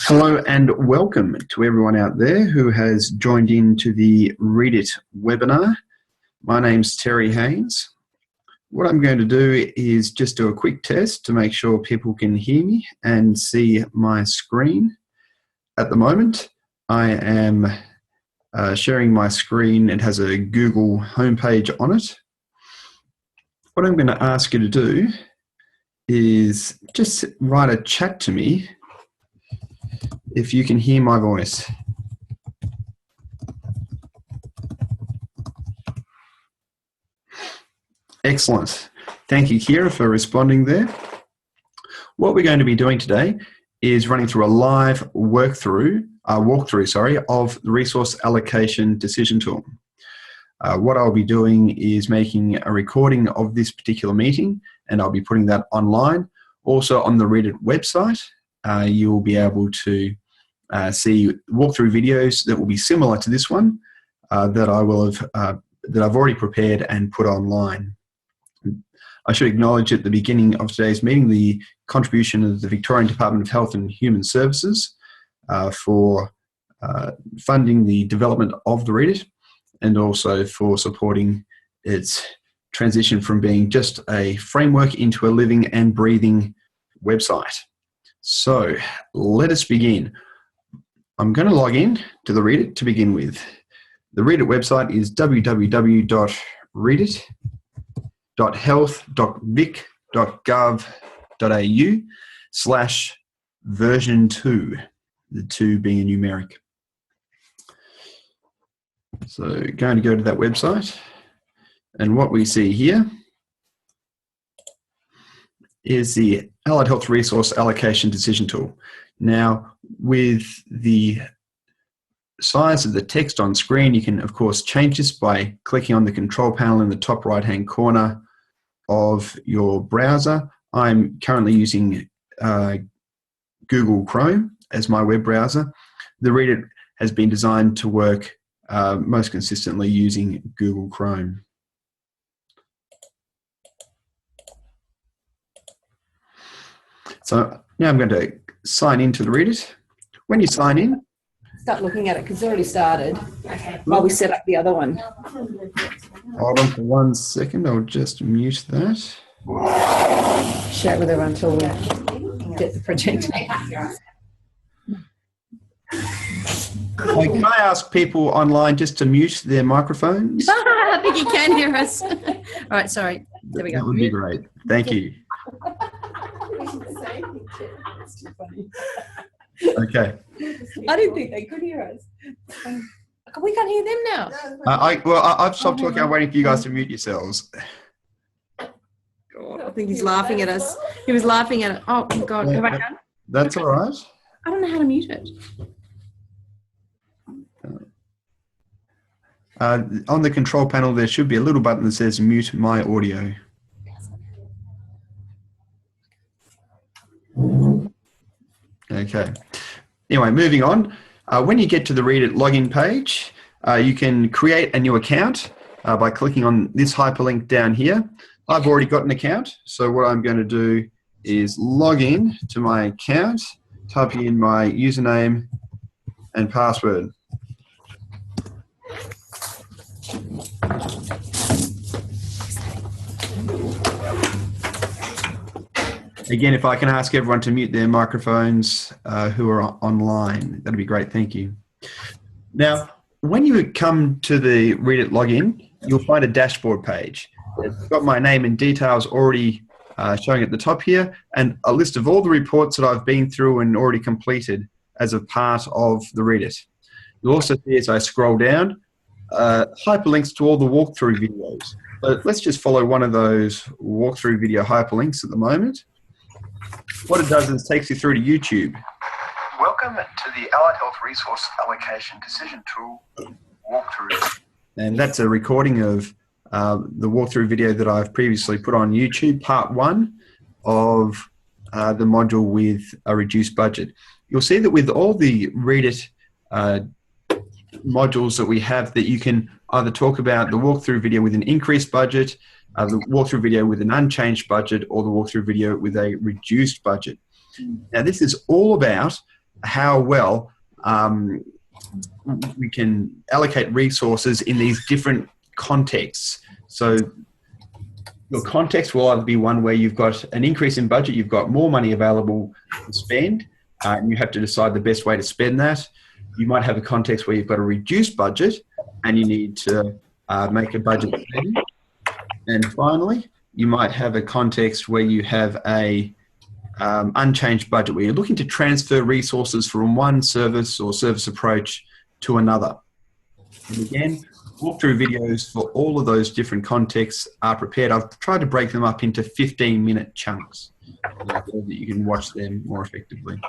Hello and welcome to everyone out there who has joined in to the ReAD-iT webinar. My name's Terry Haines. What I'm going to do is just do a quick test to make sure people can hear me and see my screen. At the moment, I am sharing my screen. It has a Google homepage on it. What I'm going to ask you to do is just write a chat to me if you can hear my voice. Excellent. Thank you, Kira, for responding there. What we're going to be doing today is running through a live walkthrough of the resource allocation decision tool. What I'll be doing is making a recording of this particular meeting, and I'll be putting that online. Also on the ReAD-iT website, you'll be able to see walkthrough videos that will be similar to this one that I've already prepared and put online. I should acknowledge at the beginning of today's meeting the contribution of the Victorian Department of Health and Human Services for funding the development of the ReAD-iT and also for supporting its transition from being just a framework into a living and breathing website. So let us begin. I'm going to log in to the ReAD-iT to begin with. The ReAD-iT website is www.readit.health.gov.au/version2, the 2 being a numeric. So going to go to that website, and what we see here is the Allied Health Resource Allocation Decision Tool. Now, with the size of the text on screen, you can, of course, change this by clicking on the control panel in the top right-hand corner of your browser. I'm currently using Google Chrome as my web browser. The ReAD-iT has been designed to work most consistently using Google Chrome. So now I'm going to sign into the ReAD-iT. When you sign in, start looking at it because it's already started while we set up the other one. Hold on for 1 second, I'll just mute that. Share it with everyone until we get the project. Can I ask people online just to mute their microphones? I think you can hear us. All right, sorry. There we go. That would be great. Thank you. Okay. I didn't think they could hear us. We can't hear them now. I've stopped talking. I'm waiting for you guys to mute yourselves. God, I think he's laughing at us. He was laughing at it. Oh, God. Have I done? That's all right. I don't know how to mute it. On the control panel, there should be a little button that says mute my audio. Okay. Anyway, moving on. When you get to the ReAD-iT login page, you can create a new account by clicking on this hyperlink down here. I've already got an account, so what I'm going to do is log in to my account, type in my username and password. Again, if I can ask everyone to mute their microphones who are online, that'd be great. Thank you. Now, when you come to the ReAD-iT login, you'll find a dashboard page. It's got my name and details already showing at the top here, and a list of all the reports that I've been through and already completed as a part of the ReAD-iT. You'll also see as I scroll down, hyperlinks to all the walkthrough videos. So let's just follow one of those walkthrough video hyperlinks at the moment. What it does is takes you through to YouTube. Welcome to the Allied Health Resource Allocation Decision Tool walkthrough. And that's a recording of the walkthrough video that I've previously put on YouTube, part 1 of the module with a reduced budget. You'll see that with all the ReAD-iT modules that we have, that you can either talk about the walkthrough video with an increased budget, the walkthrough video with an unchanged budget, or the walkthrough video with a reduced budget. Now, this is all about how well we can allocate resources in these different contexts. So your context will either be one where you've got an increase in budget, you've got more money available to spend, and you have to decide the best way to spend that. You might have a context where you've got a reduced budget and you need to make a budget saving. And finally, you might have a context where you have a unchanged budget, where you're looking to transfer resources from one service or service approach to another. And again, walkthrough videos for all of those different contexts are prepared. I've tried to break them up into 15-minute chunks so that you can watch them more effectively.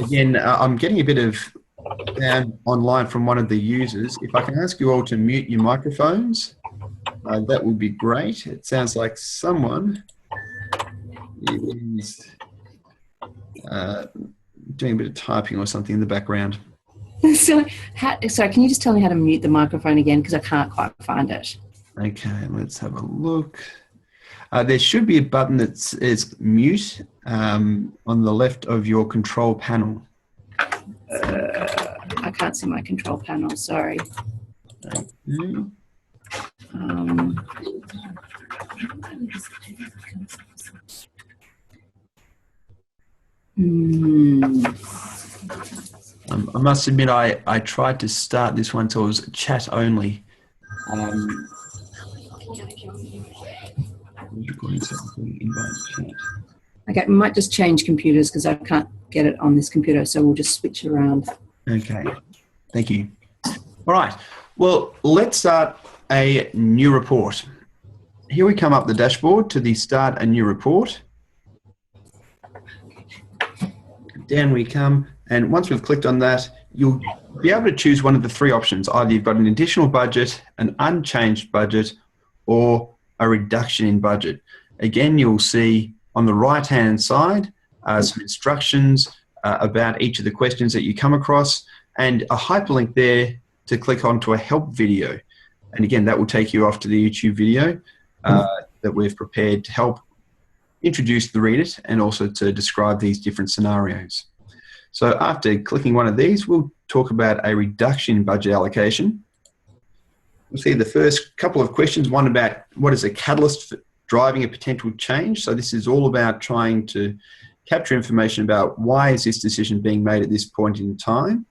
Again, I'm getting a bit of sound online from one of the users. If I can ask you all to mute your microphones, that would be great. It sounds like someone is doing a bit of typing or something in the background. Sorry, can you just tell me how to mute the microphone again? Because I can't quite find it. Okay, let's have a look. There should be a button that says mute on the left of your control panel. I can't see my control panel, sorry. Okay. I must admit, I tried to start this one so it was chat only. Okay, we might just change computers because I can't get it on this computer, so we'll just switch it around. Okay, thank you. All right, well, let's start a new report. Here we come up the dashboard to the start a new report. Down we come, and once we've clicked on that, you'll be able to choose one of the three options. Either you've got an additional budget, an unchanged budget, or a reduction in budget. Again, you'll see on the right-hand side some instructions about each of the questions that you come across, and a hyperlink there to click onto a help video. And again, that will take you off to the YouTube video that we've prepared to help introduce the ReAD-iT and also to describe these different scenarios. So after clicking one of these, we'll talk about a reduction in budget allocation. We'll see the first couple of questions, one about what is a catalyst for driving a potential change. So this is all about trying to capture information about why is this decision being made at this point in time.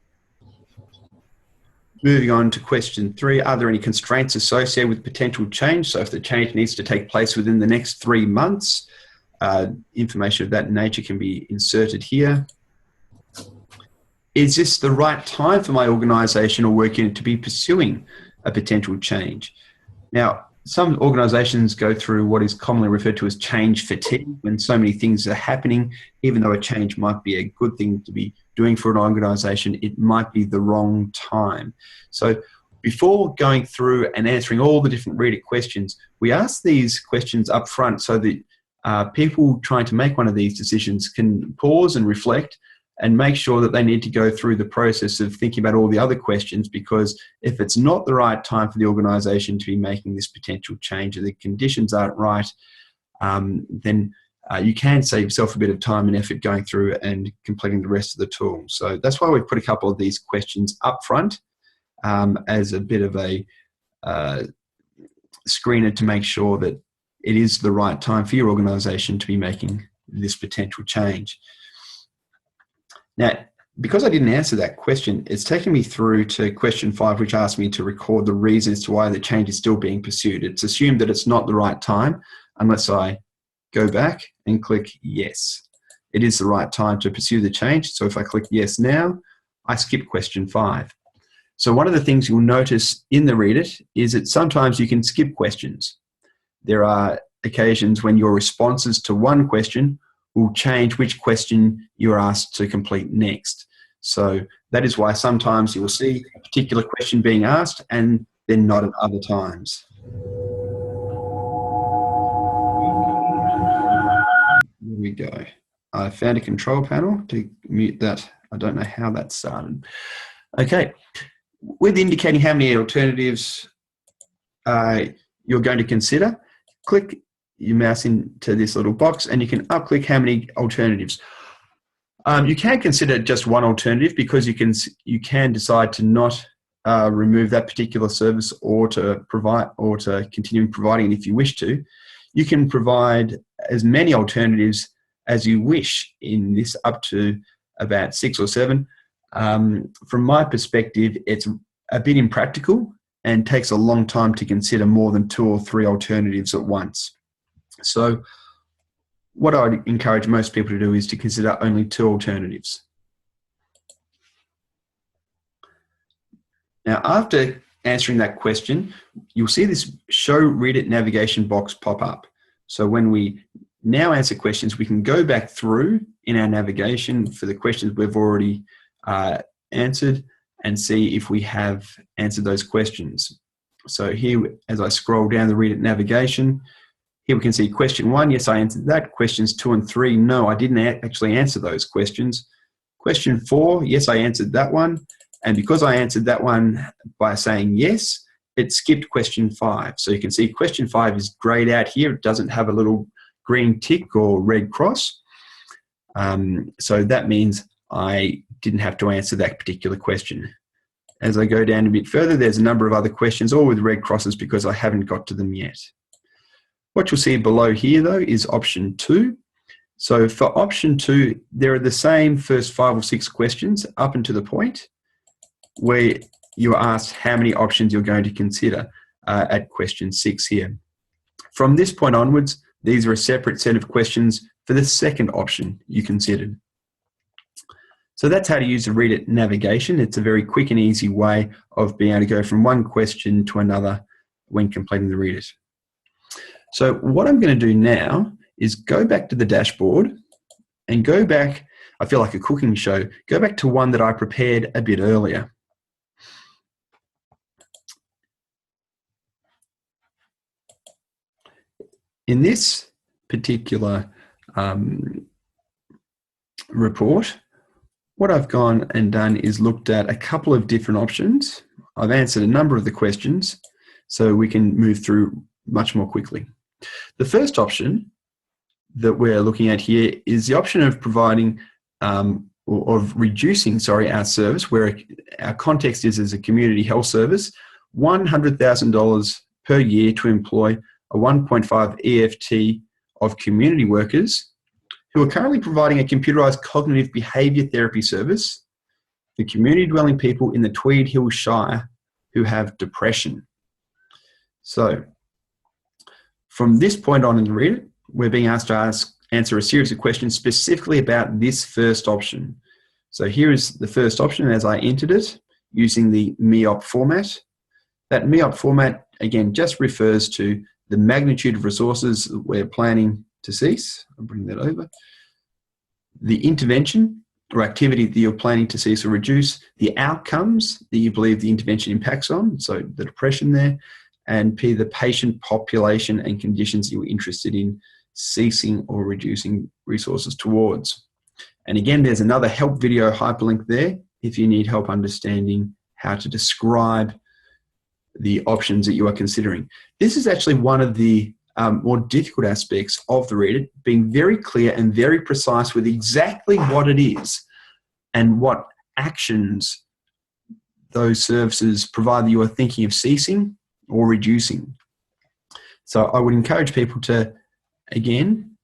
Moving on to question 3, are there any constraints associated with potential change? So if the change needs to take place within the next 3 months, information of that nature can be inserted here. Is this the right time for my organisation or work unit to be pursuing a potential change? Now, some organisations go through what is commonly referred to as change fatigue, when so many things are happening. Even though a change might be a good thing to be doing for an organisation, it might be the wrong time. So before going through and answering all the different ReAD-iT questions, we ask these questions up front so that people trying to make one of these decisions can pause and reflect and make sure that they need to go through the process of thinking about all the other questions, because if it's not the right time for the organisation to be making this potential change, or the conditions aren't right, then you can save yourself a bit of time and effort going through and completing the rest of the tool. So that's why we've put a couple of these questions up front as a bit of a screener to make sure that it is the right time for your organisation to be making this potential change. Now, because I didn't answer that question, it's taken me through to question 5, which asked me to record the reasons to why the change is still being pursued. It's assumed that it's not the right time unless I go back and click yes. It is the right time to pursue the change. So if I click yes now, I skip question 5. So one of the things you'll notice in the ReAD-iT is that sometimes you can skip questions. There are occasions when your responses to one question will change which question you're asked to complete next. So that is why sometimes you will see a particular question being asked and then not at other times. Here we go. I found a control panel to mute that. I don't know how that started. Okay. With indicating how many alternatives you're going to consider, click your mouse into this little box and you can up-click how many alternatives. You can consider just one alternative because you can decide to not remove that particular service or to continue providing it if you wish to. You can provide as many alternatives as you wish in this, up to about 6 or 7. From my perspective, it's a bit impractical and takes a long time to consider more than 2 or 3 alternatives at once. So what I would encourage most people to do is to consider only 2 alternatives. Now, after answering that question, you'll see this Show ReAD-iT navigation box pop up. So when we now answer questions, we can go back through in our navigation for the questions we've already answered and see if we have answered those questions. So here, as I scroll down the ReAD-iT navigation, here we can see question 1, yes, I answered that. Questions 2 and 3, no, I didn't actually answer those questions. Question 4, yes, I answered that one. And because I answered that one by saying yes, it skipped question 5. So you can see question 5 is grayed out here. It doesn't have a little green tick or red cross. So that means I didn't have to answer that particular question. As I go down a bit further, there's a number of other questions, all with red crosses because I haven't got to them yet. What you'll see below here, though, is option 2. So for option 2, there are the same first 5 or 6 questions up until the point where you are asked how many options you're going to consider at question 6 here. From this point onwards, these are a separate set of questions for the second option you considered. So that's how to use the ReAD-iT navigation. It's a very quick and easy way of being able to go from one question to another when completing the ReAD-iT. So what I'm going to do now is go back to the dashboard and go back, I feel like a cooking show, go back to one that I prepared a bit earlier. In this particular report, what I've gone and done is looked at a couple of different options. I've answered a number of the questions so we can move through much more quickly. The first option that we're looking at here is the option of providing of reducing our service, where our context is as a community health service, $100,000 per year to employ a 1.5 EFT of community workers who are currently providing a computerised cognitive behaviour therapy service for community dwelling people in the Tweed Hill Shire who have depression. So from this point on in the ReAD-iT, we're being asked to answer a series of questions specifically about this first option. So here is the first option as I entered it using the MEOP format. That MEOP format, again, just refers to the magnitude of resources that we're planning to cease. I'll bring that over. The intervention or activity that you're planning to cease or reduce, the outcomes that you believe the intervention impacts on, so the depression there, and P, the patient population and conditions you're interested in ceasing or reducing resources towards. And again, there's another help video hyperlink there if you need help understanding how to describe the options that you are considering. This is actually one of the more difficult aspects of the ReAD-iT, being very clear and very precise with exactly what it is and what actions those services provide that you are thinking of ceasing or reducing. So I would encourage people to, again,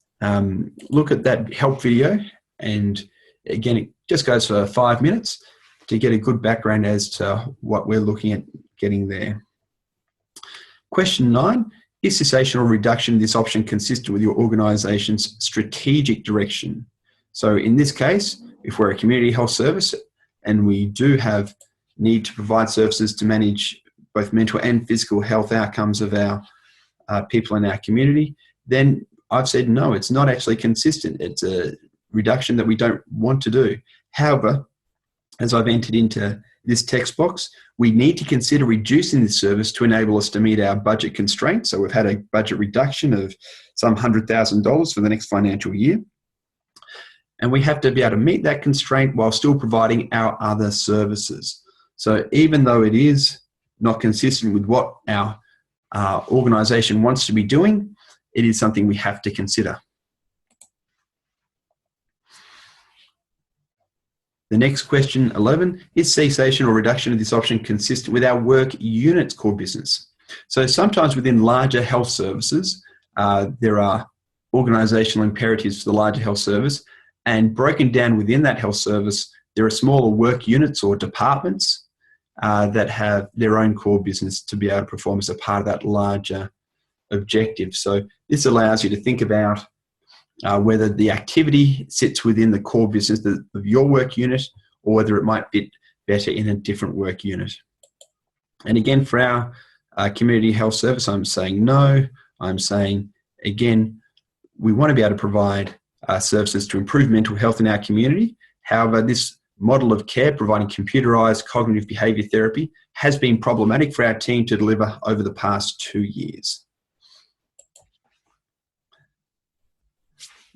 look at that help video, and again, it just goes for 5 minutes to get a good background as to what we're looking at getting there. Question 9, is cessation or reduction of this option consistent with your organisation's strategic direction? So in this case, if we're a community health service and we do have need to provide services to manage both mental and physical health outcomes of our people in our community, then I've said no, it's not actually consistent. It's a reduction that we don't want to do. However, as I've entered into this text box, we need to consider reducing this service to enable us to meet our budget constraints. So we've had a budget reduction of some $100,000 for the next financial year. And we have to be able to meet that constraint while still providing our other services. So even though it is not consistent with what our organisation wants to be doing, it is something we have to consider. The next question, 11, is cessation or reduction of this option consistent with our work unit's core business? So sometimes within larger health services, there are organisational imperatives for the larger health service, and broken down within that health service, there are smaller work units or departments that have their own core business to be able to perform as a part of that larger objective. So this allows you to think about whether the activity sits within the core business of your work unit or whether it might fit better in a different work unit. And again, for our community health service, I'm saying no. I'm saying, again, we want to be able to provide services to improve mental health in our community. However, this model of care, providing computerised cognitive behaviour therapy, has been problematic for our team to deliver over the past 2 years.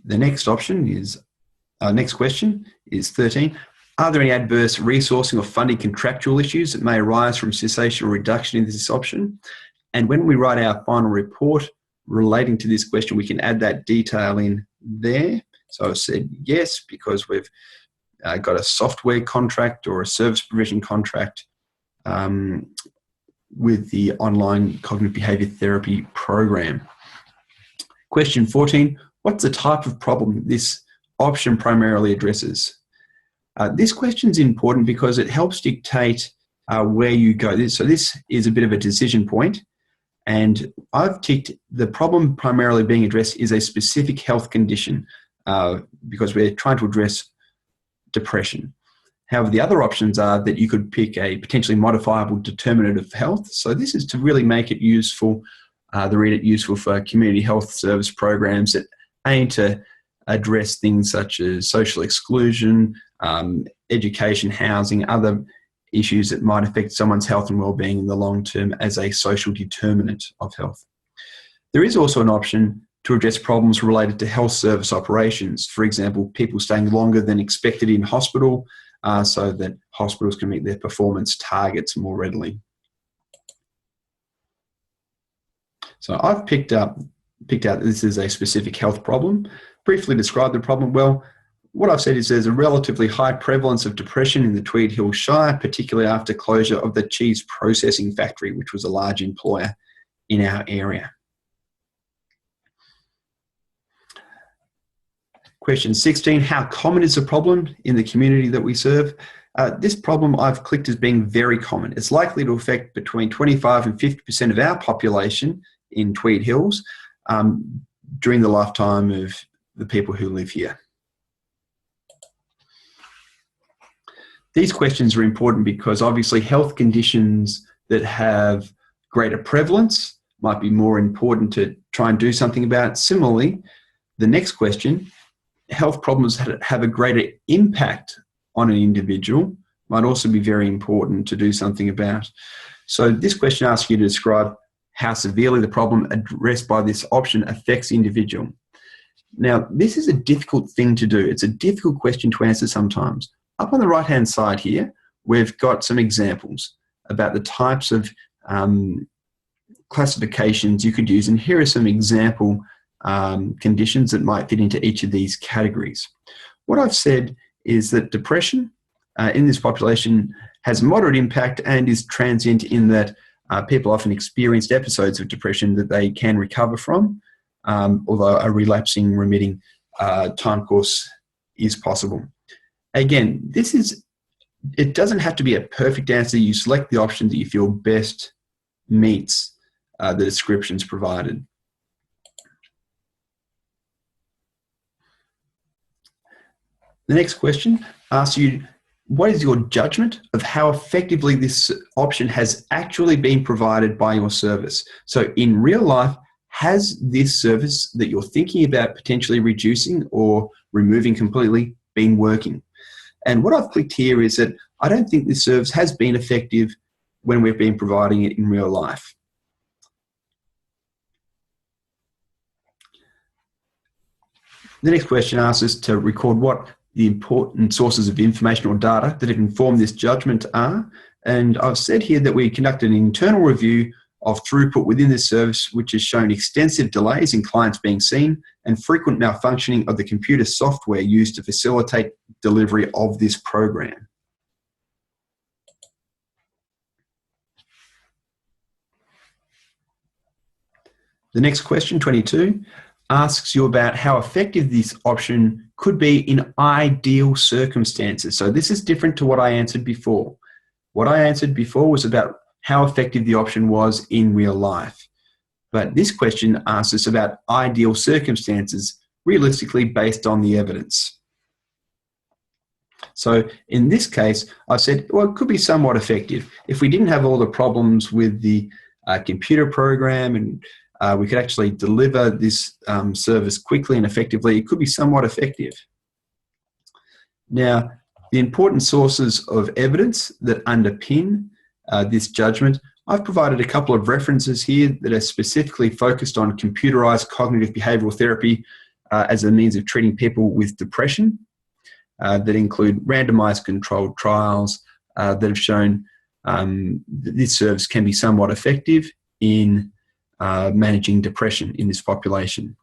The next question is 13. Are there any adverse resourcing or funding contractual issues that may arise from cessation or reduction in this option? And when we write our final report relating to this question, we can add that detail in there. So I said yes, because we've got a software contract or a service provision contract with the online cognitive behaviour therapy program. Question 14. What's the type of problem this option primarily addresses? This question is important because it helps dictate where you go. So this is a bit of a decision point, and I've ticked the problem primarily being addressed is a specific health condition because we're trying to address depression. However, the other options are that you could pick a potentially modifiable determinant of health. So this is to really make it useful, the ReAD-iT useful for community health service programs that aim to address things such as social exclusion, education, housing, other issues that might affect someone's health and well-being in the long term as a social determinant of health. There is also an option to address problems related to health service operations. For example, people staying longer than expected in hospital so that hospitals can meet their performance targets more readily. So I've picked out that this is a specific health problem. Briefly describe the problem. Well, what I've said is there's a relatively high prevalence of depression in the Tweed Hill Shire, particularly after closure of the cheese processing factory, which was a large employer in our area. Question 16, how common is the problem in the community that we serve? This problem I've clicked as being very common. It's likely to affect between 25 and 50% of our population in Tweed Hills during the lifetime of the people who live here. These questions are important because obviously health conditions that have greater prevalence might be more important to try and do something about. Similarly, the next question, health problems that have a greater impact on an individual might also be very important to do something about. So this question asks you to describe how severely the problem addressed by this option affects the individual. Now, this is a difficult thing to do. It's a difficult question to answer sometimes. Up on the right-hand side here, we've got some examples about the types of classifications you could use, and here are some example conditions that might fit into each of these categories. What I've said is that depression in this population has moderate impact and is transient in that people often experienced episodes of depression that they can recover from, although a relapsing, remitting time course is possible. Again, it doesn't have to be a perfect answer. You select the option that you feel best meets the descriptions provided. The next question asks you, what is your judgment of how effectively this option has actually been provided by your service? So in real life, has this service that you're thinking about potentially reducing or removing completely been working? And what I've clicked here is that I don't think this service has been effective when we've been providing it in real life. The next question asks us to record what the important sources of information or data that have informed this judgment are. And I've said here that we conducted an internal review of throughput within this service, which has shown extensive delays in clients being seen and frequent malfunctioning of the computer software used to facilitate delivery of this program. The next question, 22, asks you about how effective this option could be in ideal circumstances. So this is different to what I answered before. What I answered before was about how effective the option was in real life. But this question asks us about ideal circumstances, realistically based on the evidence. So in this case, I said, well, it could be somewhat effective. If we didn't have all the problems with the computer program and we could actually deliver this service quickly and effectively, it could be somewhat effective. Now, the important sources of evidence that underpin this judgment, I've provided a couple of references here that are specifically focused on computerized cognitive behavioral therapy as a means of treating people with depression that include randomized controlled trials that have shown that this service can be somewhat effective in managing depression in this population.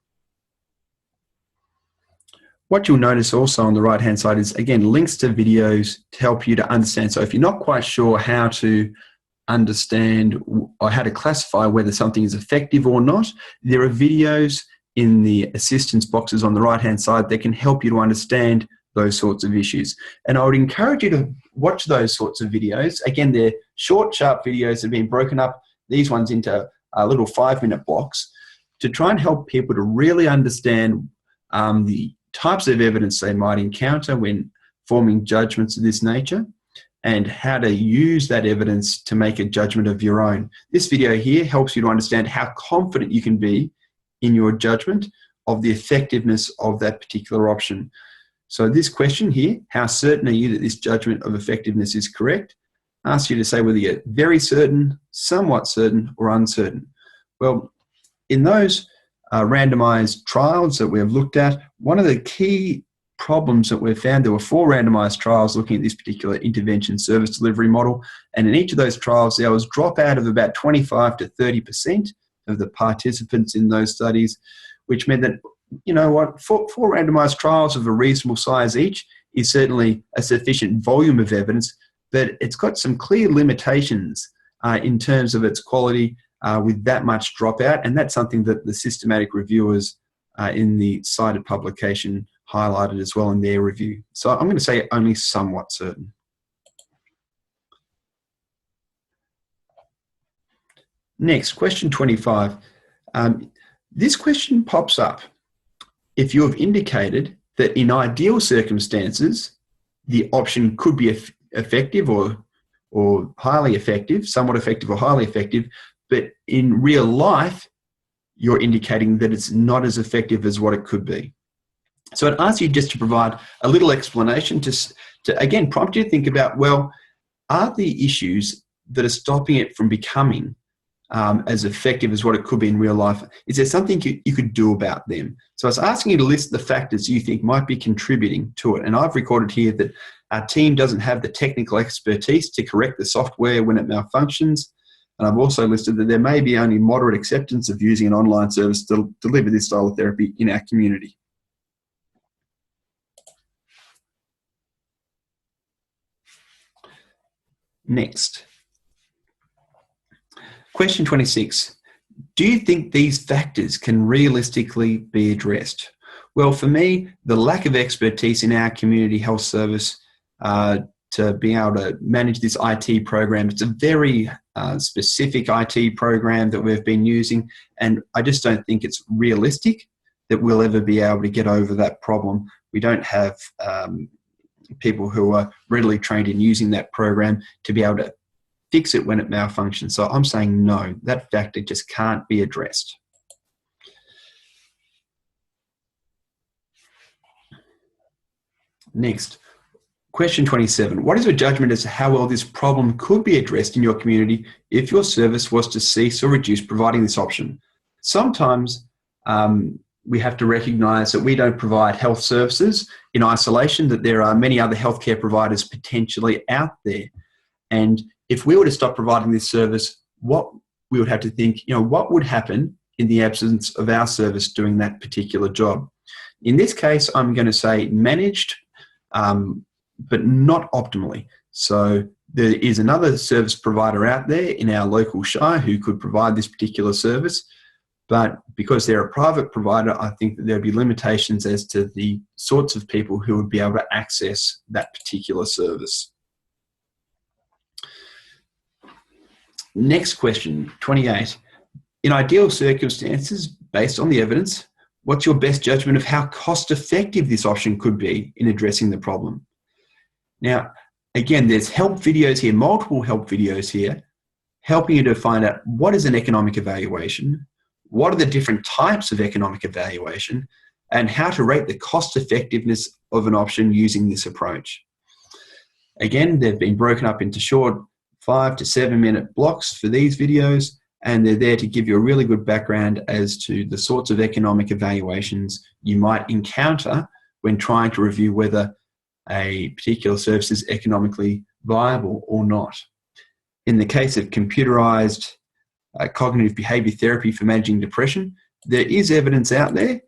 What you'll notice also on the right-hand side is, again, links to videos to help you to understand. So if you're not quite sure how to understand or how to classify whether something is effective or not, there are videos in the assistance boxes on the right-hand side that can help you to understand those sorts of issues. And I would encourage you to watch those sorts of videos. Again, they're short, sharp videos that have been broken up, these ones into little 5-minute blocks, to try and help people to really understand the types of evidence they might encounter when forming judgments of this nature and how to use that evidence to make a judgment of your own. This video here helps you to understand how confident you can be in your judgment of the effectiveness of that particular option. So this question here, how certain are you that this judgment of effectiveness is correct, asks you to say whether you're very certain, somewhat certain, or uncertain. Well, in those randomized trials that we've looked at, one of the key problems that we've found, there were 4 randomized trials looking at this particular intervention service delivery model, and in each of those trials there was dropout of about 25 to 30% of the participants in those studies, which meant that, you know what, 4 randomized trials of a reasonable size each is certainly a sufficient volume of evidence, but it's got some clear limitations in terms of its quality with that much dropout, and that's something that the systematic reviewers in the cited publication highlighted as well in their review. So I'm going to say only somewhat certain. Next, question 25. This question pops up if you have indicated that in ideal circumstances, the option could be effective or highly effective, somewhat effective or highly effective, but in real life, you're indicating that it's not as effective as what it could be. So I'd ask you just to provide a little explanation to again, prompt you to think about, well, are the issues that are stopping it from becoming as effective as what it could be in real life, is there something you could do about them? So I was asking you to list the factors you think might be contributing to it. And I've recorded here that our team doesn't have the technical expertise to correct the software when it malfunctions. And I've also listed that there may be only moderate acceptance of using an online service to deliver this style of therapy in our community. Next. Question 26. Do you think these factors can realistically be addressed? Well, for me, the lack of expertise in our community health service to be able to manage this IT program, it's a very specific IT program that we've been using, and I just don't think it's realistic that we'll ever be able to get over that problem. We don't have people who are readily trained in using that program to be able to fix it when it malfunctions. So I'm saying no, that factor just can't be addressed. Next, question 27. What is your judgment as to how well this problem could be addressed in your community if your service was to cease or reduce providing this option? Sometimes we have to recognise that we don't provide health services in isolation, that there are many other healthcare providers potentially out there. And if we were to stop providing this service, what we would have to think, what would happen in the absence of our service doing that particular job? In this case, I'm going to say managed, but not optimally. So there is another service provider out there in our local shire who could provide this particular service, but because they're a private provider, I think that there'll be limitations as to the sorts of people who would be able to access that particular service. Next question, 28. In ideal circumstances, based on the evidence, what's your best judgment of how cost-effective this option could be in addressing the problem? Now, again, there's help videos here, multiple help videos here, helping you to find out what is an economic evaluation, what are the different types of economic evaluation, and how to rate the cost-effectiveness of an option using this approach. Again, they've been broken up into short 5 to 7 minute blocks for these videos, and they're there to give you a really good background as to the sorts of economic evaluations you might encounter when trying to review whether a particular service is economically viable or not. In the case of computerized cognitive behavior therapy for managing depression, there is evidence out there.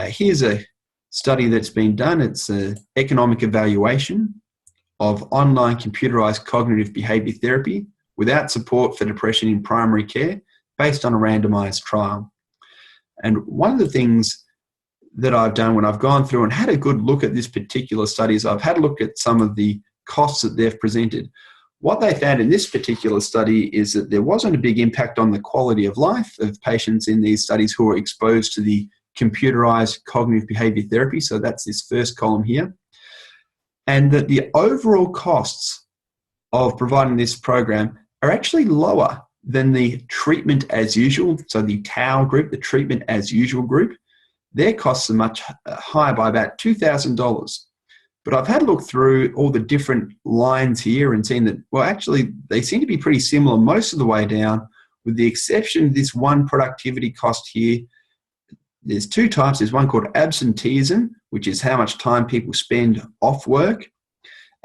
Here's a study that's been done. It's an economic evaluation of online computerized cognitive behavior therapy without support for depression in primary care based on a randomized trial. And one of the things that I've done when I've gone through and had a good look at this particular study is I've had a look at some of the costs that they've presented. What they found in this particular study is that there wasn't a big impact on the quality of life of patients in these studies who were exposed to the computerized cognitive behavior therapy. So that's this first column here. And that the overall costs of providing this program are actually lower than the treatment as usual. So the TAO group, the treatment as usual group, their costs are much higher by about $2,000. But I've had a look through all the different lines here and seen that, well, actually, they seem to be pretty similar most of the way down, with the exception of this one productivity cost here. There's two types. There's one called absenteeism, which is how much time people spend off work.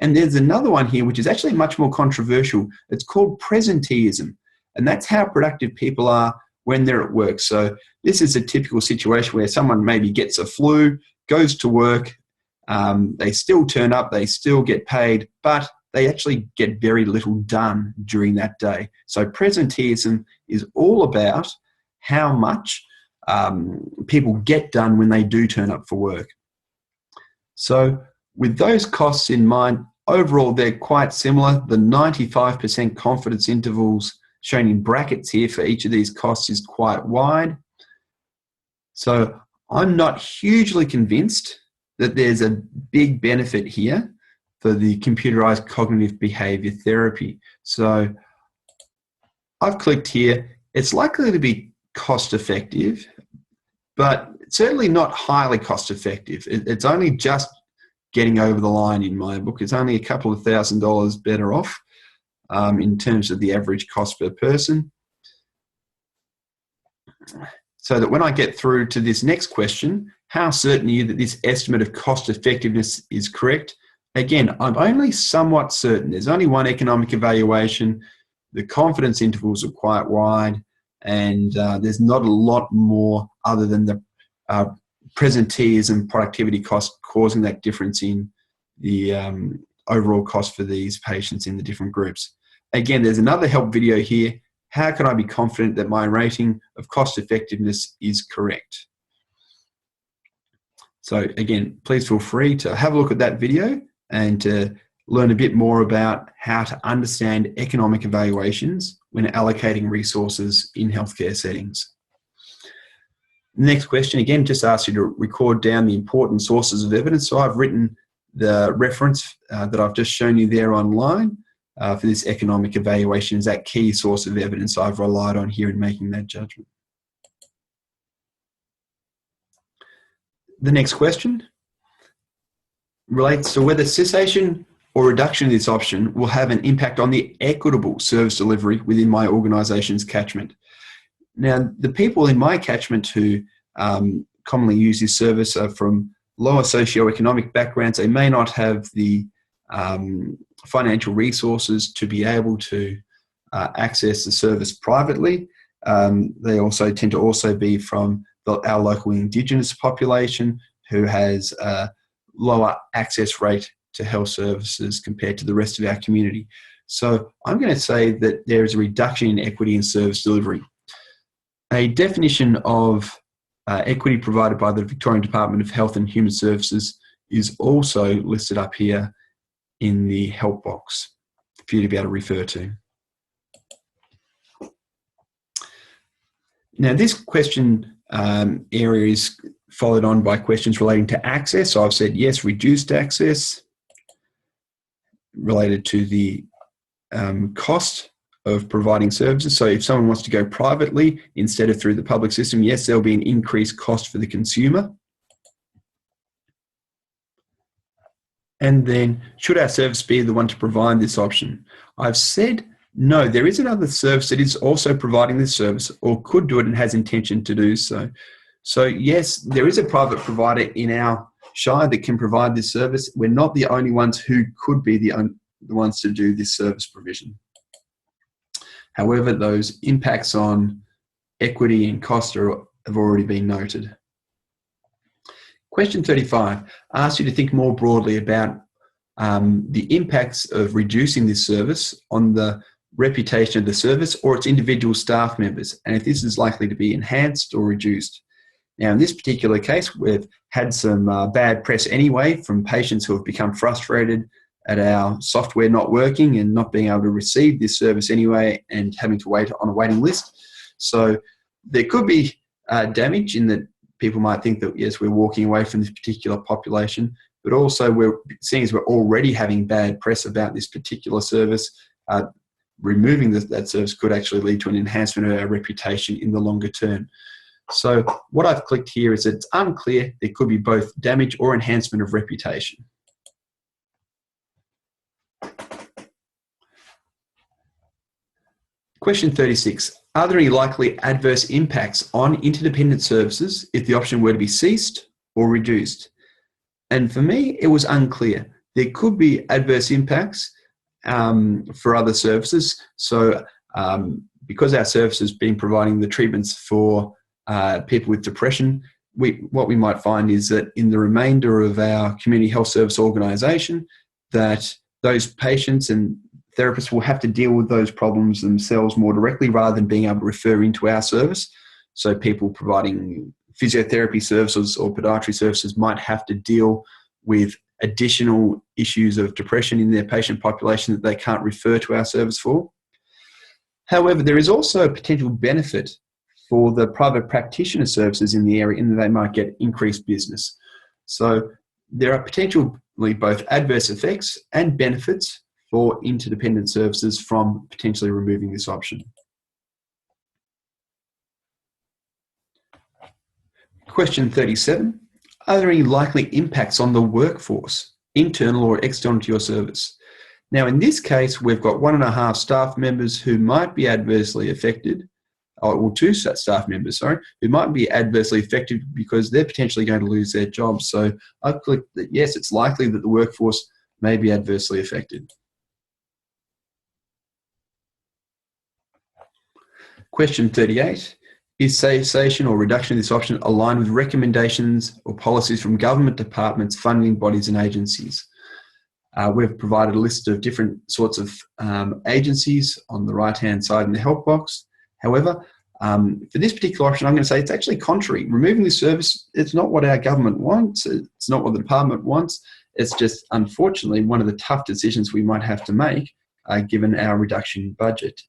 And there's another one here, which is actually much more controversial. It's called presenteeism. And that's how productive people are when they're at work. So this is a typical situation where someone maybe gets a flu, goes to work, they still turn up, they still get paid, but they actually get very little done during that day. So presenteeism is all about how much people get done when they do turn up for work. So with those costs in mind, overall they're quite similar. The 95% confidence intervals shown in brackets here for each of these costs is quite wide. So I'm not hugely convinced that there's a big benefit here for the computerized cognitive behavior therapy. So I've clicked here. It's likely to be cost effective, but certainly not highly cost effective. It's only just getting over the line in my book. It's only a couple of $1,000 better off in terms of the average cost per person. So that when I get through to this next question, how certain are you that this estimate of cost effectiveness is correct? Again, I'm only somewhat certain. There's only one economic evaluation. The confidence intervals are quite wide, and there's not a lot more other than the presenteeism and productivity cost causing that difference in the overall cost for these patients in the different groups. Again, there's another help video here. How can I be confident that my rating of cost effectiveness is correct? So again, please feel free to have a look at that video and to learn a bit more about how to understand economic evaluations when allocating resources in healthcare settings. Next question, again, just asks you to record down the important sources of evidence. So I've written the reference that I've just shown you there online for this economic evaluation as that key source of evidence I've relied on here in making that judgment. The next question relates to whether cessation or reduction of this option will have an impact on the equitable service delivery within my organisation's catchment. Now, the people in my catchment who commonly use this service are from lower socioeconomic backgrounds. They may not have the financial resources to be able to access the service privately. They also tend to also be from our local Indigenous population, who has a lower access rate to health services compared to the rest of our community. So I'm going to say that there is a reduction in equity in service delivery. A definition of equity provided by the Victorian Department of Health and Human Services is also listed up here in the help box for you to be able to refer to. Now, this question area is followed on by questions relating to access. So I've said yes, reduced access, related to the cost of providing services. So if someone wants to go privately instead of through the public system, yes, there'll be an increased cost for the consumer. And then, should our service be the one to provide this option? I've said no, there is another service that is also providing this service or could do it and has intention to do so. So yes, there is a private provider in our Shire that can provide this service. We're not the only ones who could be the ones to do this service provision. However, those impacts on equity and cost have already been noted. Question 35 asks you to think more broadly about the impacts of reducing this service on the reputation of the service or its individual staff members, and if this is likely to be enhanced or reduced. Now, in this particular case, we've had some bad press anyway from patients who have become frustrated at our software not working and not being able to receive this service anyway and having to wait on a waiting list. So there could be damage in that people might think that, yes, we're walking away from this particular population, but also we're seeing as we're already having bad press about this particular service, removing that service could actually lead to an enhancement of our reputation in the longer term. So what I've clicked here is that it's unclear. There could be both damage or enhancement of reputation. Question 36. Are there any likely adverse impacts on interdependent services if the option were to be ceased or reduced? And for me, it was unclear. There could be adverse impacts for other services. So because our service has been providing the treatments for people with depression, what we might find is that in the remainder of our community health service organisation, that those patients and therapists will have to deal with those problems themselves more directly rather than being able to refer into our service. So people providing physiotherapy services or podiatry services might have to deal with additional issues of depression in their patient population that they can't refer to our service for. However, there is also a potential benefit for the private practitioner services in the area in that they might get increased business. So there are potentially both adverse effects and benefits for interdependent services from potentially removing this option. Question 37. Are there any likely impacts on the workforce, internal or external to your service? Now, in this case, we've got 1.5 staff members who might be adversely affected, or 2 staff members, who might be adversely affected because they're potentially going to lose their jobs. So I've clicked that yes, it's likely that the workforce may be adversely affected. Question 38. Is cessation or reduction of this option aligned with recommendations or policies from government departments, funding bodies and agencies? We've provided a list of different sorts of agencies on the right-hand side in the help box. However, for this particular option, I'm going to say it's actually contrary. Removing this service, it's not what our government wants. It's not what the department wants. It's just, unfortunately, one of the tough decisions we might have to make given our reduction in budget.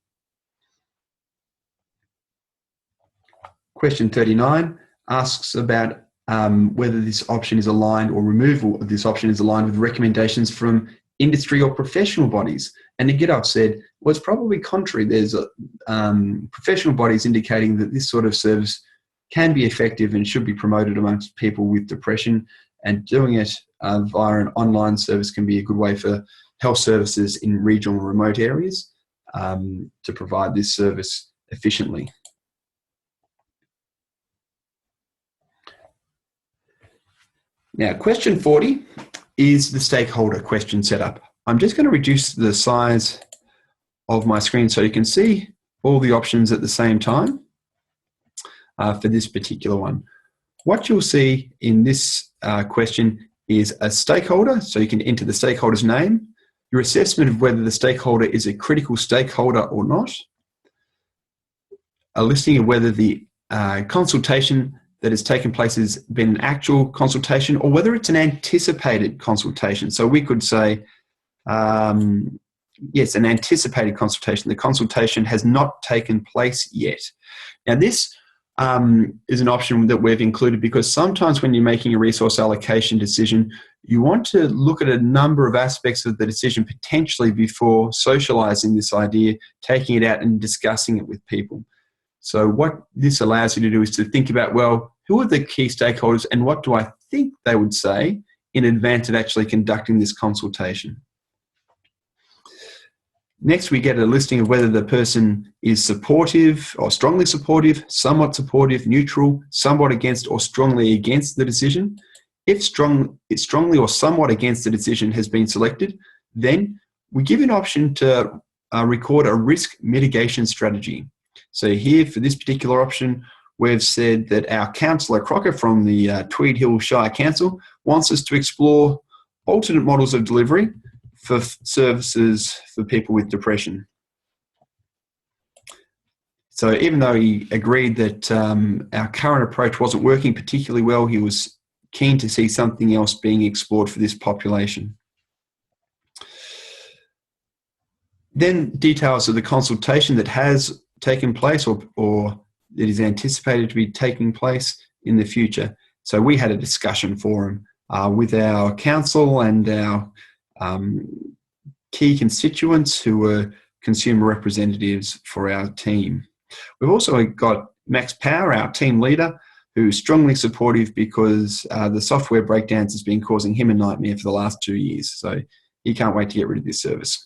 Question 39 asks about whether this option is aligned or removal of this option is aligned with recommendations from industry or professional bodies. And again, I've said, well, it's probably contrary. There's professional bodies indicating that this sort of service can be effective and should be promoted amongst people with depression, and doing it via an online service can be a good way for health services in regional and remote areas to provide this service efficiently. Now, question 40 is the stakeholder question setup. I'm just going to reduce the size of my screen so you can see all the options at the same time for this particular one. What you'll see in this question is a stakeholder, so you can enter the stakeholder's name, your assessment of whether the stakeholder is a critical stakeholder or not, a listing of whether the consultation that has taken place has been an actual consultation or whether it's an anticipated consultation. So we could say, yes, an anticipated consultation. The consultation has not taken place yet. Now this is an option that we've included because sometimes when you're making a resource allocation decision, you want to look at a number of aspects of the decision potentially before socializing this idea, taking it out and discussing it with people. So what this allows you to do is to think about, well, who are the key stakeholders and what do I think they would say in advance of actually conducting this consultation? Next, we get a listing of whether the person is supportive or strongly supportive, somewhat supportive, neutral, somewhat against or strongly against the decision. If strongly or somewhat against the decision has been selected, then we give an option to record a risk mitigation strategy. So here for this particular option, we've said that our councillor Crocker from the Tweed Hill Shire Council wants us to explore alternate models of delivery for services for people with depression. So even though he agreed that our current approach wasn't working particularly well, he was keen to see something else being explored for this population. Then details of the consultation that has taken place or that is anticipated to be taking place in the future. So we had a discussion forum with our council and our key constituents who were consumer representatives for our team. We've also got Max Power, our team leader, who's strongly supportive because the software breakdowns has been causing him a nightmare for the last 2 years. So he can't wait to get rid of this service.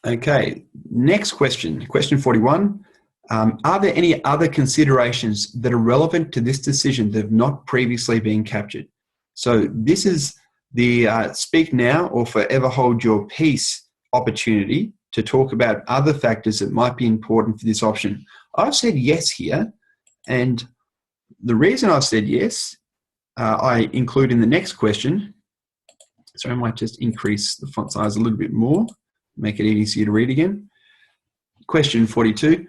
Okay, next question, question 41. Are there any other considerations that are relevant to this decision that have not previously been captured? So this is the speak now or forever hold your peace opportunity to talk about other factors that might be important for this option. I've said yes here, and the reason I've said yes, I include in the next question. So I might just increase the font size a little bit more, make it easier to read again. Question 42.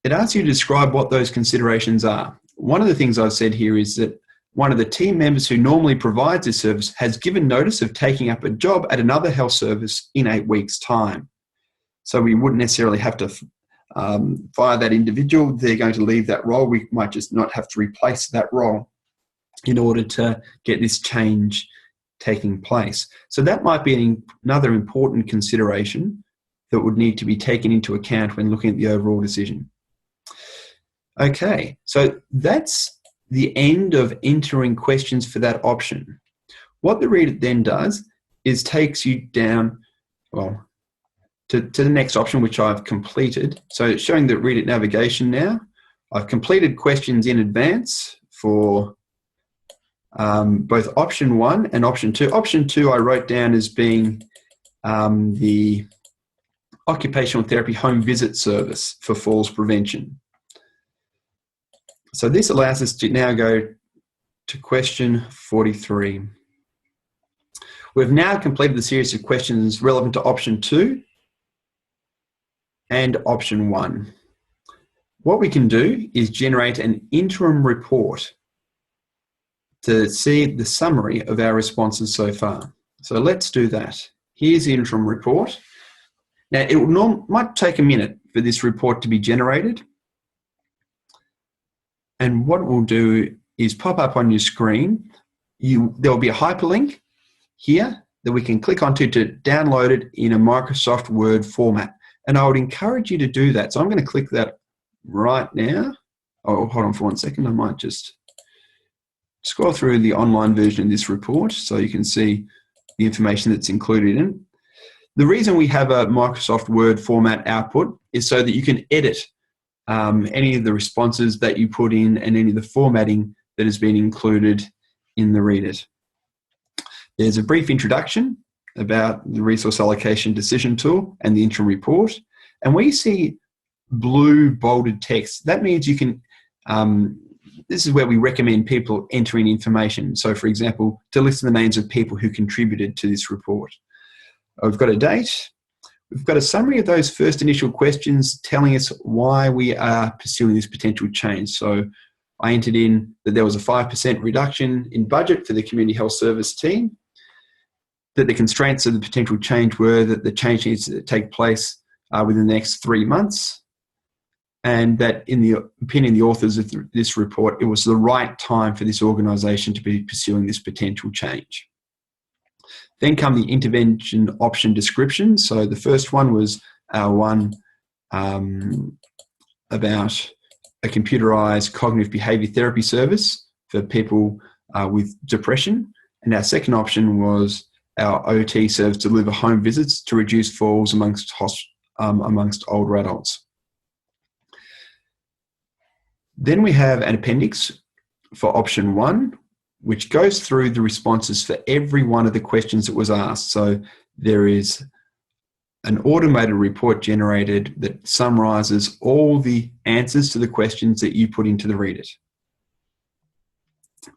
It asks you to describe what those considerations are. One of the things I've said here is that one of the team members who normally provides this service has given notice of taking up a job at another health service in 8 weeks' time. So we wouldn't necessarily have to fire that individual. They're going to leave that role. We might just not have to replace that role in order to get this change taking place. So that might be another important consideration that would need to be taken into account when looking at the overall decision. Okay, so that's the end of entering questions for that option. What the ReAD-iT then does is takes you down, well, to the next option, which I've completed. So it's showing the ReAD-iT navigation now. I've completed questions in advance for both option 1 and option 2. Option 2 I wrote down as being the occupational therapy home visit service for falls prevention. So this allows us to now go to question 43. We've now completed the series of questions relevant to option 2 and option 1. What we can do is generate an interim report to see the summary of our responses so far. So let's do that. Here's the interim report. Now, it might take a minute for this report to be generated. And what we'll do is pop up on your screen. There'll be a hyperlink here that we can click onto to download it in a Microsoft Word format. And I would encourage you to do that. So I'm going to click that right now. Oh, hold on for 1 second. I might just scroll through the online version of this report so you can see the information that's included in it. The reason we have a Microsoft Word format output is so that you can edit any of the responses that you put in and any of the formatting that has been included in the ReAD-iT. There's a brief introduction about the resource allocation decision tool and the interim report. And where you see blue bolded text, that means you can, this is where we recommend people entering information. So for example, to list the names of people who contributed to this report. We've got a date. We've got a summary of those first initial questions telling us why we are pursuing this potential change. So I entered in that there was a 5% reduction in budget for the community health service team, that the constraints of the potential change were that the change needs to take place within the next 3 months, and that in the opinion of the authors of this report, it was the right time for this organisation to be pursuing this potential change. Then come the intervention option description. So the first one was our one about a computerised cognitive behaviour therapy service for people with depression. And our second option was our OT service to deliver home visits to reduce falls amongst older adults. Then we have an appendix for option 1, which goes through the responses for every one of the questions that was asked. So there is an automated report generated that summarises all the answers to the questions that you put into the ReAD-iT.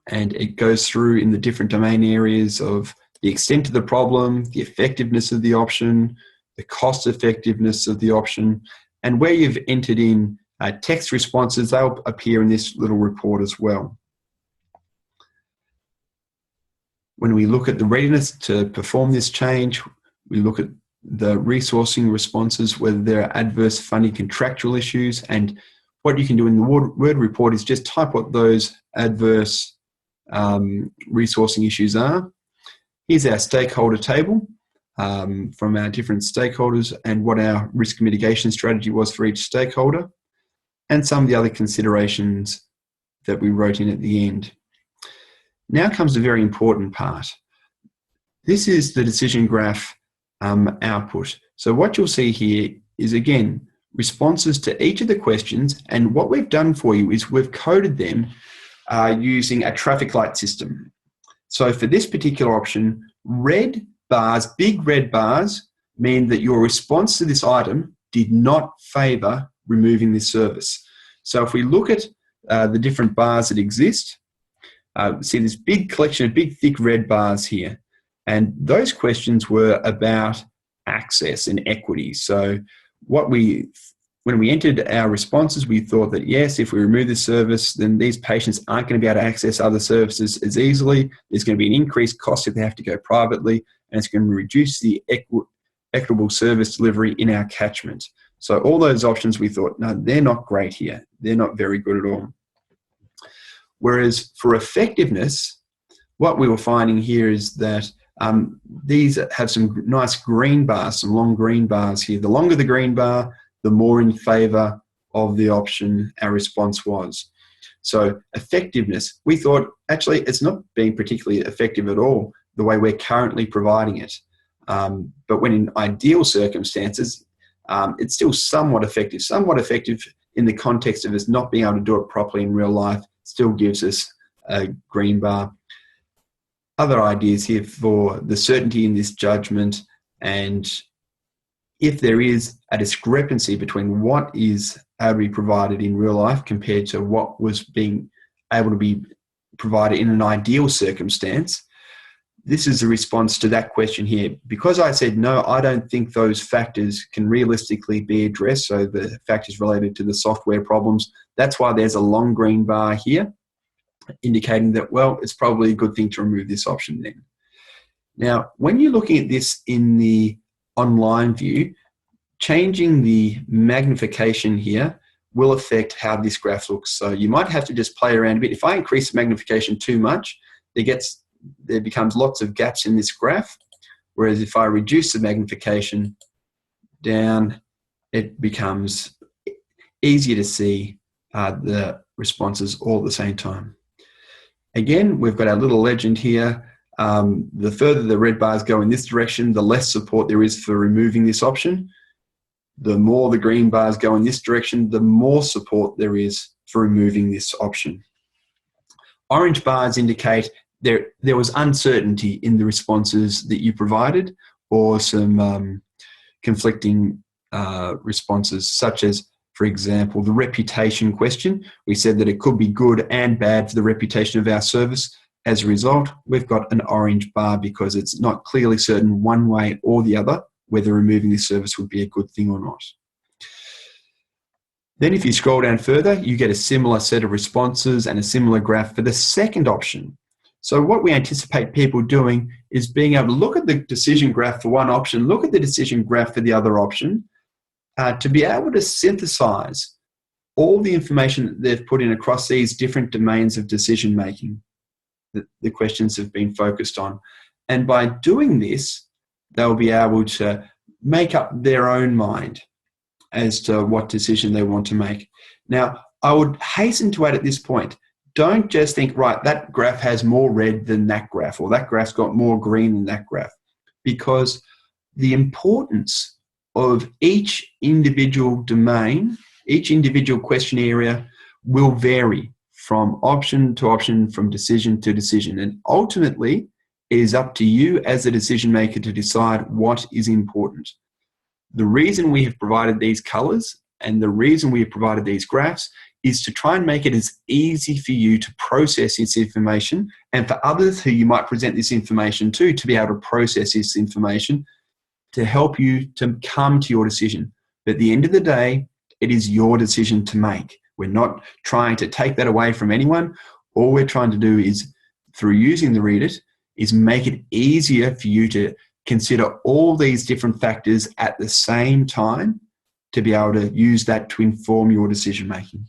And it goes through in the different domain areas of the extent of the problem, the effectiveness of the option, the cost effectiveness of the option, and where you've entered in text responses, they'll appear in this little report as well. When we look at the readiness to perform this change, we look at the resourcing responses, whether there are adverse funding contractual issues, and what you can do in the Word report is just type what those adverse resourcing issues are. Here's our stakeholder table from our different stakeholders and what our risk mitigation strategy was for each stakeholder, and some of the other considerations that we wrote in at the end. Now comes the very important part. This is the decision graph output. So what you'll see here is, again, responses to each of the questions, and what we've done for you is we've coded them using a traffic light system. So for this particular option, red bars, big red bars, mean that your response to this item did not favour removing this service. So if we look at the different bars that exist, see this big collection of big thick red bars here, and those questions were about access and equity. So when we entered our responses, we thought that yes, if we remove this service, then these patients aren't going to be able to access other services as easily. There's going to be an increased cost if they have to go privately, and it's going to reduce the equitable service delivery in our catchment. So all those options, we thought, no, they're not great here. They're not very good at all. Whereas for effectiveness, what we were finding here is that these have some nice green bars, some long green bars here. The longer the green bar, the more in favour of the option our response was. So effectiveness, we thought actually it's not being particularly effective at all the way we're currently providing it. But when in ideal circumstances, it's still somewhat effective in the context of us not being able to do it properly in real life, still gives us a green bar. Other ideas here for the certainty in this judgment, and if there is a discrepancy between what is able to be provided in real life compared to what was being able to be provided in an ideal circumstance, this is a response to that question here. Because I said, no, I don't think those factors can realistically be addressed, so the factors related to the software problems, that's why there's a long green bar here, indicating that, well, it's probably a good thing to remove this option then. Now, when you're looking at this in the online view, changing the magnification here will affect how this graph looks. So you might have to just play around a bit. If I increase the magnification too much, there becomes lots of gaps in this graph. Whereas if I reduce the magnification down, it becomes easier to see the responses all at the same time. Again, we've got our little legend here. The further the red bars go in this direction, the less support there is for removing this option. The more the green bars go in this direction, the more support there is for removing this option. Orange bars indicate there was uncertainty in the responses that you provided, or some conflicting responses, such as, for example, the reputation question. We said that it could be good and bad for the reputation of our service. As a result, we've got an orange bar because it's not clearly certain one way or the other whether removing this service would be a good thing or not. Then if you scroll down further, you get a similar set of responses and a similar graph for the second option. So what we anticipate people doing is being able to look at the decision graph for one option, look at the decision graph for the other option, to be able to synthesize all the information that they've put in across these different domains of decision making that the questions have been focused on. And by doing this, they'll be able to make up their own mind as to what decision they want to make. Now, I would hasten to add at this point, don't just think, right, that graph has more red than that graph, or that graph's got more green than that graph, because the importance of each individual domain, each individual question area will vary from option to option, from decision to decision. And ultimately, it is up to you as a decision maker to decide what is important. The reason we have provided these colors and the reason we have provided these graphs is to try and make it as easy for you to process this information, and for others who you might present this information to be able to process this information to help you to come to your decision. But at the end of the day, it is your decision to make. We're not trying to take that away from anyone. All we're trying to do is, through using the ReAD-iT, is make it easier for you to consider all these different factors at the same time to be able to use that to inform your decision making.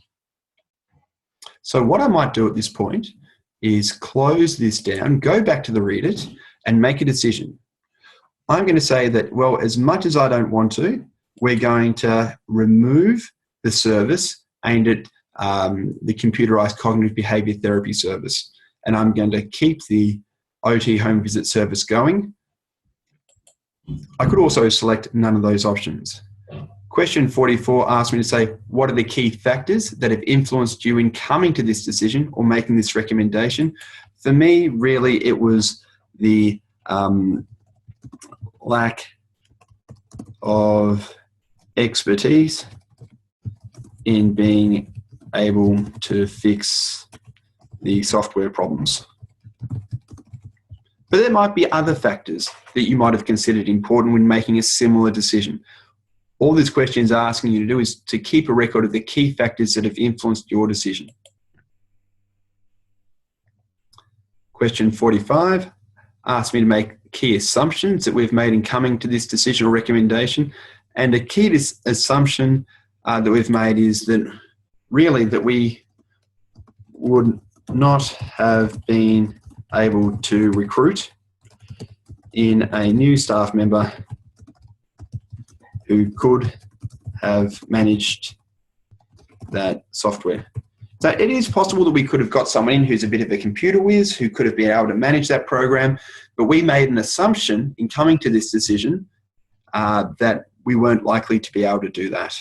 So what I might do at this point is close this down, go back to the ReAD-iT and make a decision. I'm going to say that, well, as much as I don't want to, we're going to remove the service aimed at the computerized cognitive behavior therapy service. And I'm going to keep the OT home visit service going. I could also select none of those options. Question 44 asked me to say, what are the key factors that have influenced you in coming to this decision or making this recommendation? For me, really, it was the lack of expertise in being able to fix the software problems. But there might be other factors that you might have considered important when making a similar decision. All this question is asking you to do is to keep a record of the key factors that have influenced your decision. Question 45 asked me to make key assumptions that we've made in coming to this decision or recommendation. And a key assumption that we've made is that really that we would not have been able to recruit in a new staff member who could have managed that software. So it is possible that we could have got someone in who's a bit of a computer whiz, who could have been able to manage that program, but we made an assumption in coming to this decision that we weren't likely to be able to do that.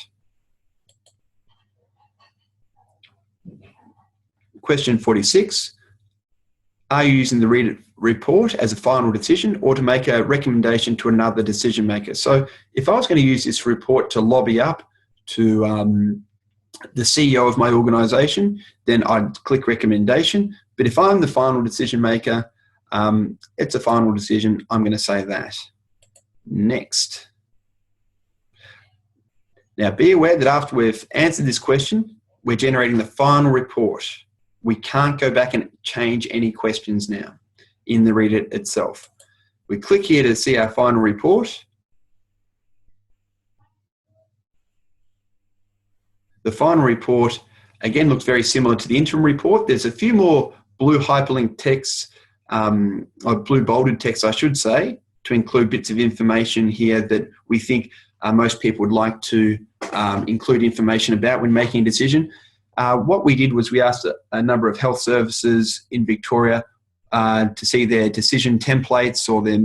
Question 46, are you using the ReAD-iT report as a final decision or to make a recommendation to another decision maker? So if I was going to use this report to lobby up to the CEO of my organisation, then I'd click recommendation. But if I'm the final decision maker, it's a final decision. I'm going to say that. Next. Now be aware that after we've answered this question, we're generating the final report. We can't go back and change any questions now in the ReAD-iT itself. We click here to see our final report. The final report, again, looks very similar to the interim report. There's a few more blue hyperlink texts, or blue bolded text, I should say, to include bits of information here that we think most people would like to include information about when making a decision. What we did was we asked a number of health services in Victoria to see their decision templates or their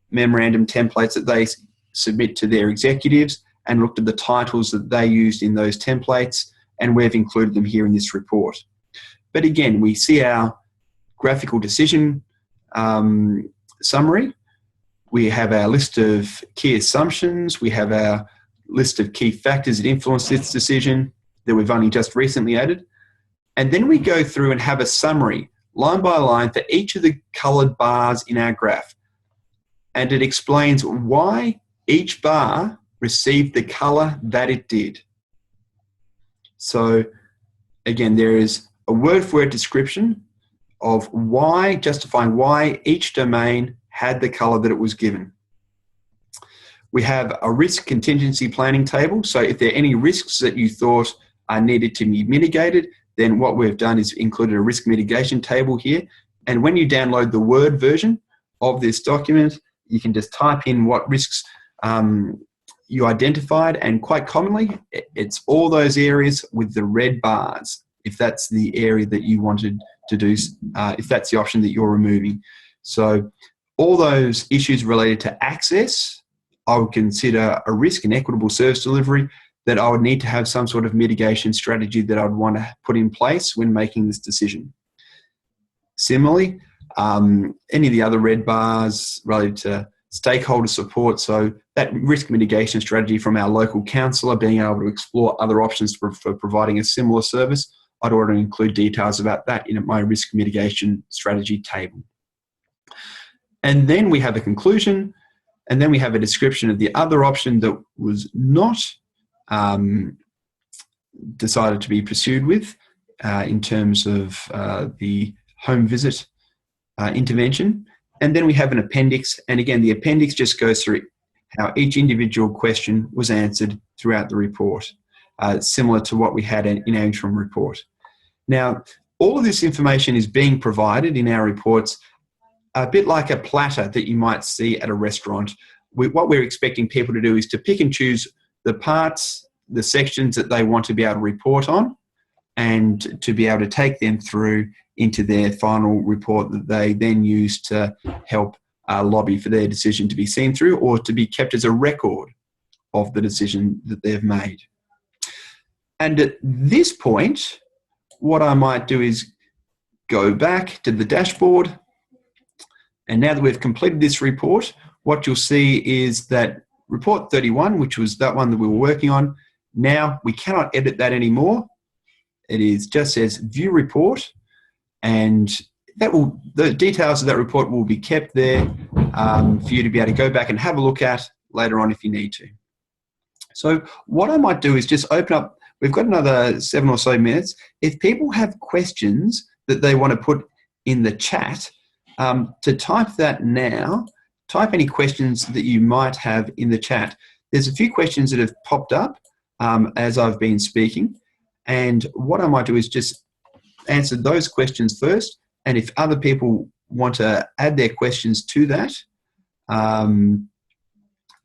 memorandum templates that they submit to their executives, and looked at the titles that they used in those templates, and we've included them here in this report. But again, we see our graphical decision summary. We have our list of key assumptions. We have our list of key factors that influence this decision that we've only just recently added. And then we go through and have a summary, line by line, for each of the coloured bars in our graph. And it explains why each bar received the colour that it did. So again, there is a word-for-word description of why, justifying why each domain had the colour that it was given. We have a risk contingency planning table. So if there are any risks that you thought are needed to be mitigated, then what we've done is included a risk mitigation table here. And when you download the Word version of this document, you can just type in what risks you identified, and quite commonly, it's all those areas with the red bars, if that's the area that you wanted to do, if that's the option that you're removing. So all those issues related to access, I would consider a risk in equitable service delivery that I would need to have some sort of mitigation strategy that I would want to put in place when making this decision. Similarly, any of the other red bars related to stakeholder support, so that risk mitigation strategy from our local councillor, being able to explore other options for providing a similar service, I'd already include details about that in my risk mitigation strategy table. And then we have a conclusion, and then we have a description of the other option that was not decided to be pursued with in terms of the home visit intervention. And then we have an appendix, and again, the appendix just goes through how each individual question was answered throughout the report, similar to what we had in our interim report. Now, all of this information is being provided in our reports a bit like a platter that you might see at a restaurant. What we're expecting people to do is to pick and choose the parts, the sections that they want to be able to report on, and to be able to take them through into their final report that they then use to help lobby for their decision to be seen through, or to be kept as a record of the decision that they've made. And at this point, what I might do is go back to the dashboard, and now that we've completed this report, what you'll see is that report 31, which was that one that we were working on, now we cannot edit that anymore. It is just says view report, and that will, the details of that report will be kept there for you to be able to go back and have a look at later on if you need to. So what I might do is just open up, we've got another 7 or so minutes. If people have questions that they want to put in the chat, to type that now, type any questions that you might have in the chat. There's a few questions that have popped up as I've been speaking, and what I might do is just answer those questions first, and if other people want to add their questions to that,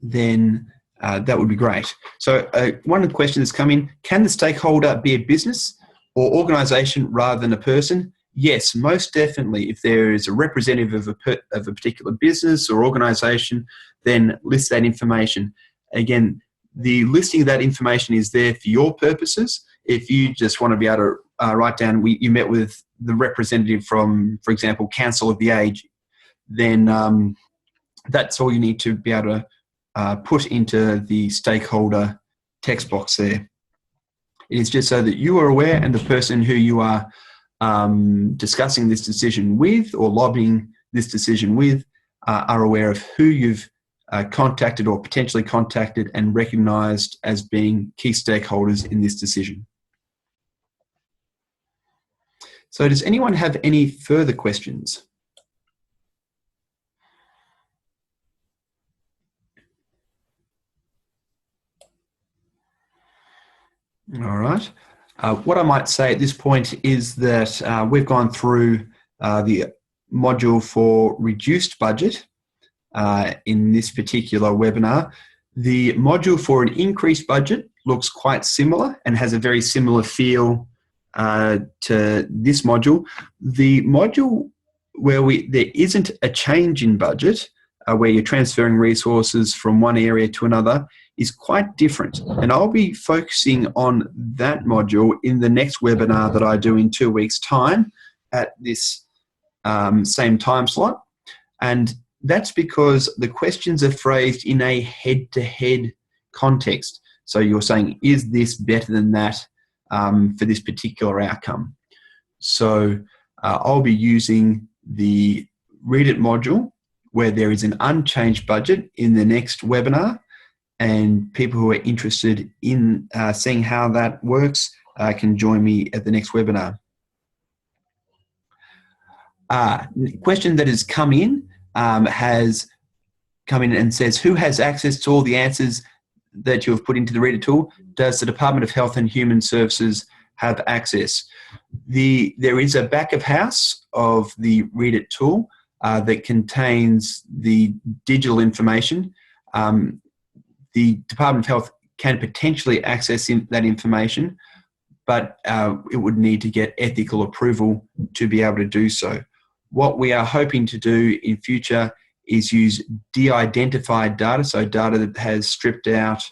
then that would be great. So one of the questions that's come in, can the stakeholder be a business or organisation rather than a person? Yes, most definitely. If there is a representative of a particular business or organisation, then list that information. Again, the listing of that information is there for your purposes. If you just want to be able to write down, you met with the representative from, for example, Council of the Aged, then that's all you need to be able to put into the stakeholder text box there. It is just so that you are aware, and the person who you are discussing this decision with or lobbying this decision with are aware of who you've contacted or potentially contacted and recognised as being key stakeholders in this decision. So does anyone have any further questions? All right. What I might say at this point is that we've gone through the module for reduced budget in this particular webinar. The module for an increased budget looks quite similar and has a very similar feel to this module. The module where there isn't a change in budget, where you're transferring resources from one area to another, is quite different. And I'll be focusing on that module in the next webinar that I do in 2 weeks' time at this same time slot. And that's because the questions are phrased in a head-to-head context. So you're saying, is this better than that for this particular outcome? So I'll be using the ReAD-iT module where there is an unchanged budget in the next webinar, and people who are interested in seeing how that works can join me at the next webinar. Question that has come in and says, who has access to all the answers that you have put into the ReAD-iT tool? Does the Department of Health and Human Services have access? There is a back of house of the ReAD-iT tool that contains the digital information. The Department of Health can potentially access that information, but it would need to get ethical approval to be able to do so. What we are hoping to do in future is use de-identified data, so data that has stripped out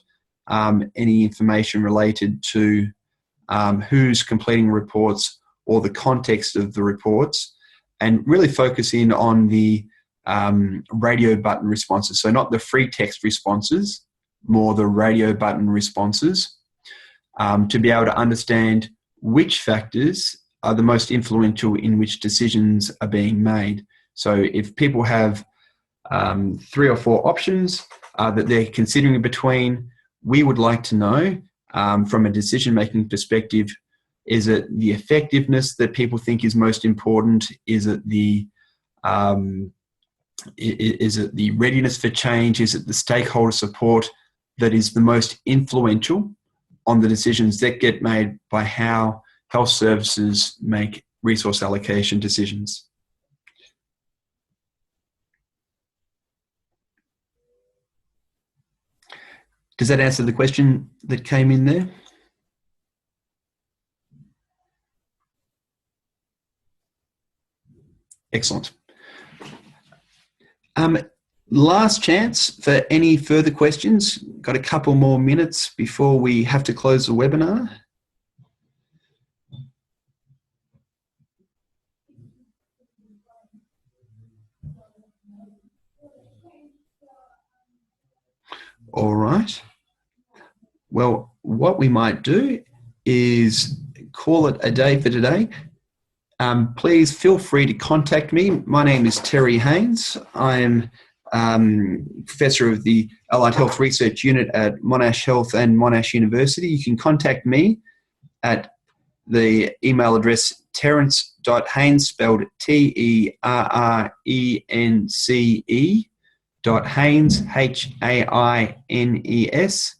any information related to who's completing reports or the context of the reports, and really focus in on the radio button responses. So not the free text responses, more the radio button responses, to be able to understand which factors are the most influential in which decisions are being made. So if people have 3 or 4 options that they're considering between, we would like to know from a decision-making perspective, is it the effectiveness that people think is most important? Is it the readiness for change? Is it the stakeholder support that is the most influential on the decisions that get made by how health services make resource allocation decisions? Does that answer the question that came in there? Excellent. Last chance for any further questions. Got a couple more minutes before we have to close the webinar. All right. Well, what we might do is call it a day for today. Please feel free to contact me. My name is Terry Haines. I am Professor of the Allied Health Research Unit at Monash Health and Monash University. You can contact me at the email address terrence.haines, spelled Terrence, .haines, HAINES,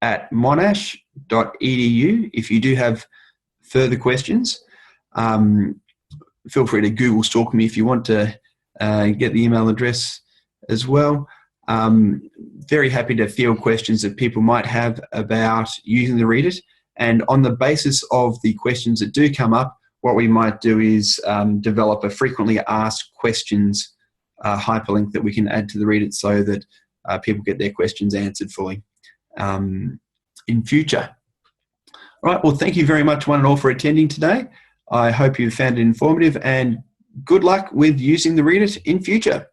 at monash.edu. If you do have further questions, feel free to Google stalk me if you want to get the email address as well. Very happy to field questions that people might have about using the ReAD-iT. And on the basis of the questions that do come up, what we might do is develop a frequently asked questions hyperlink that we can add to the ReAD-iT so that people get their questions answered fully in future. All right, well, thank you very much, one and all, for attending today. I hope you found it informative, and good luck with using the ReAD-iT in future.